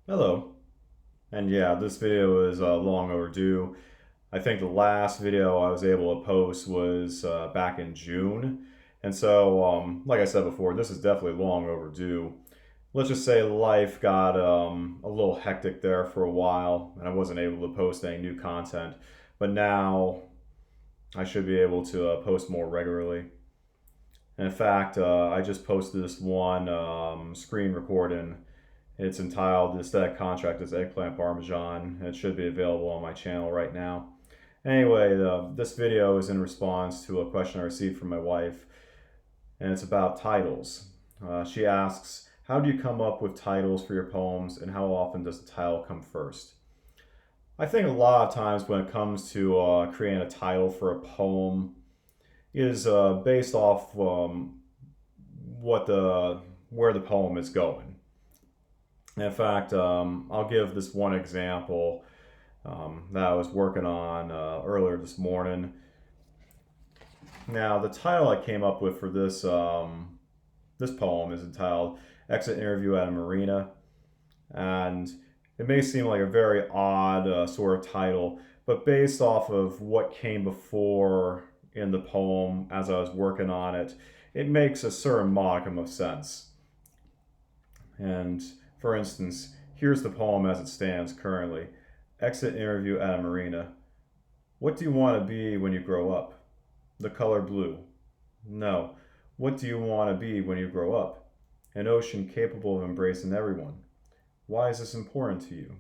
Hello. And yeah, this video is long overdue. I think the last video I was able to post was back in June. And so, like I said before, this is definitely long overdue. Let's just say life got a little hectic there for a while, and I wasn't able to post any new content. But now I should be able to post more regularly. And in fact, I just posted this one screen recording. It's entitled "The Aesthetic Contract is Eggplant Parmesan." It should be available on my channel right now. Anyway, this video is in response to a question I received from my wife, and it's about titles. She asks, how do you come up with titles for your poems, and how often does the title come first? I think a lot of times when it comes to creating a title for a poem is based off what the where the poem is going. In fact, I'll give this one example that I was working on earlier this morning. Now, the title I came up with for this poem is entitled "Exit Interview at a Marina," and it may seem like a very odd sort of title, but based off of what came before in the poem as I was working on it, it makes a certain modicum of sense. And for instance, here's the poem as it stands currently. Exit interview at a marina. What do you want to be when you grow up? The color blue. No. What do you want to be when you grow up? An ocean capable of embracing everyone. Why is this important to you?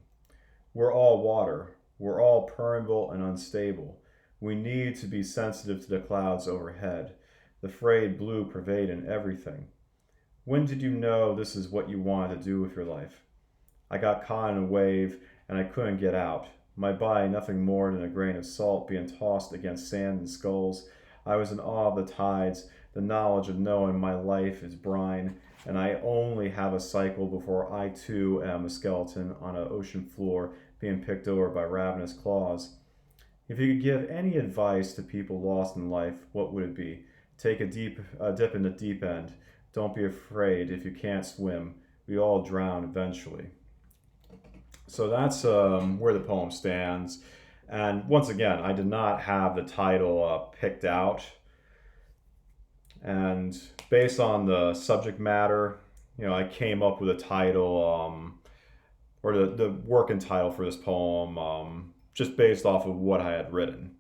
We're all water. We're all permeable and unstable. We need to be sensitive to the clouds overhead. The frayed blue pervading everything. When did you know this is what you wanted to do with your life? I got caught in a wave and I couldn't get out. My body nothing more than a grain of salt being tossed against sand and skulls. I was in awe of the tides, the knowledge of knowing my life is brine, and I only have a cycle before I too am a skeleton on an ocean floor being picked over by ravenous claws. If you could give any advice to people lost in life, what would it be? Take a dip in the deep end. Don't be afraid if you can't swim. We all drown eventually. So that's where the poem stands. And once again, I did not have the title picked out. And based on the subject matter, I came up with a title, or the working title for this poem, just based off of what I had written.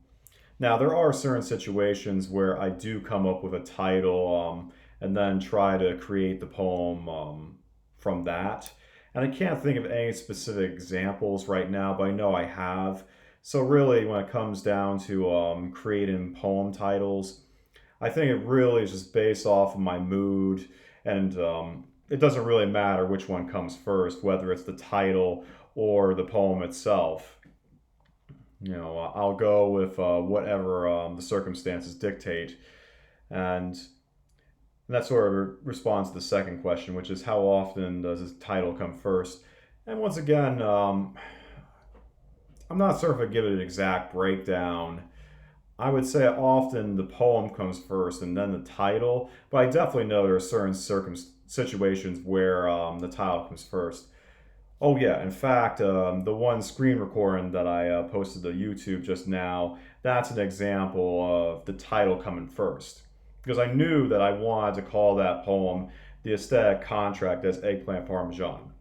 Now, there are certain situations where I do come up with a title and then try to create the poem from that. And I can't think of any specific examples right now, but I know I have. So, really, when it comes down to creating poem titles, I think it really is just based off of my mood, and it doesn't really matter which one comes first, whether it's the title or the poem itself. I'll go with whatever the circumstances dictate. And that sort of responds to the second question, which is how often does this title come first? And once again, I'm not sure if I give it an exact breakdown. I would say often the poem comes first and then the title, but I definitely know there are certain situations where the title comes first. Oh yeah, in fact, the one screen recording that I posted to YouTube just now, that's an example of the title coming first. Because I knew that I wanted to call that poem "The Aesthetic Contract as Eggplant Parmesan."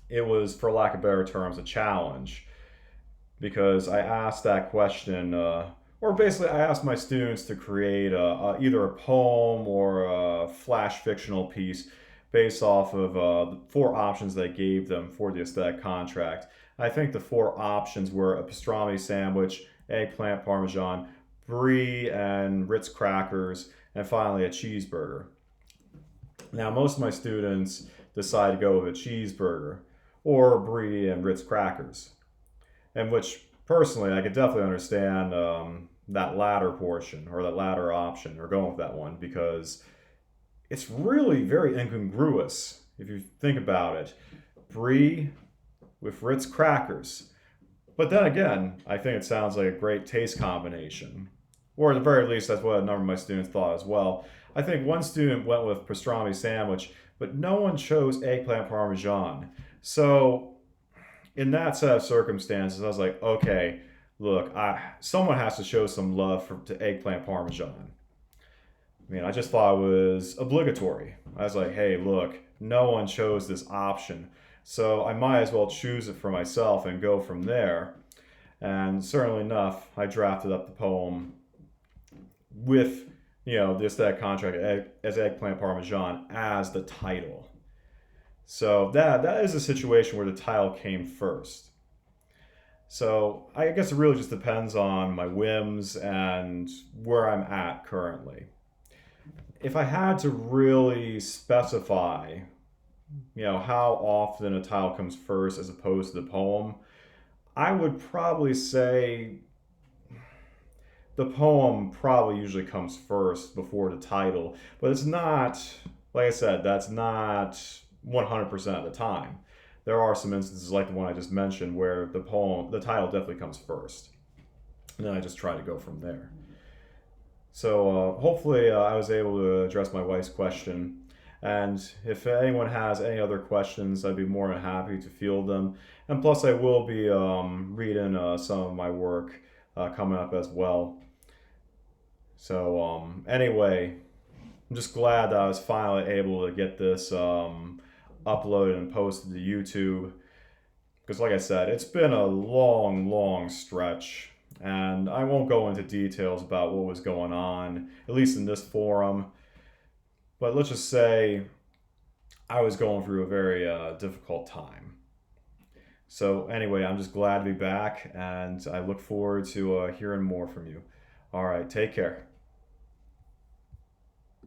It was, for lack of better terms, a challenge. Because I asked that question, or basically I asked my students to create either a poem or a flash fictional piece based off of the four options that I gave them for the aesthetic contract. I think the four options were a pastrami sandwich, eggplant parmesan, brie and Ritz crackers, and finally a cheeseburger. Now, most of my students decide to go with a cheeseburger or brie and Ritz crackers, and which personally I could definitely understand that latter portion or that latter option or going with that one because it's really very incongruous if you think about it. Brie with Ritz crackers. But then again, I think it sounds like a great taste combination. Or at the very least, that's what a number of my students thought as well. I think one student went with pastrami sandwich, but no one chose eggplant parmesan. So in that set of circumstances, I was like, okay, look, someone has to show some love to eggplant parmesan. I mean, I just thought it was obligatory. I was like, hey, look, no one chose this option, so I might as well choose it for myself and go from there. And certainly enough, I drafted up the poem with, just that contract as eggplant parmesan as the title. So that is a situation where the title came first. So I guess it really just depends on my whims and where I'm at currently. If I had to really specify, how often a title comes first as opposed to the poem, I would probably say the poem probably usually comes first before the title, but it's not, like I said, that's not 100% of the time. There are some instances like the one I just mentioned where the title definitely comes first. And then I just try to go from there. So hopefully I was able to address my wife's question. And if anyone has any other questions, I'd be more than happy to field them. And plus, I will be reading some of my work coming up as well. So anyway, I'm just glad that I was finally able to get this uploaded and posted to YouTube. Because, like I said, it's been a long, long stretch. And I won't go into details about what was going on, at least in this forum. But let's just say I was going through a very difficult time. So, anyway, I'm just glad to be back, and I look forward to hearing more from you. All right, take care.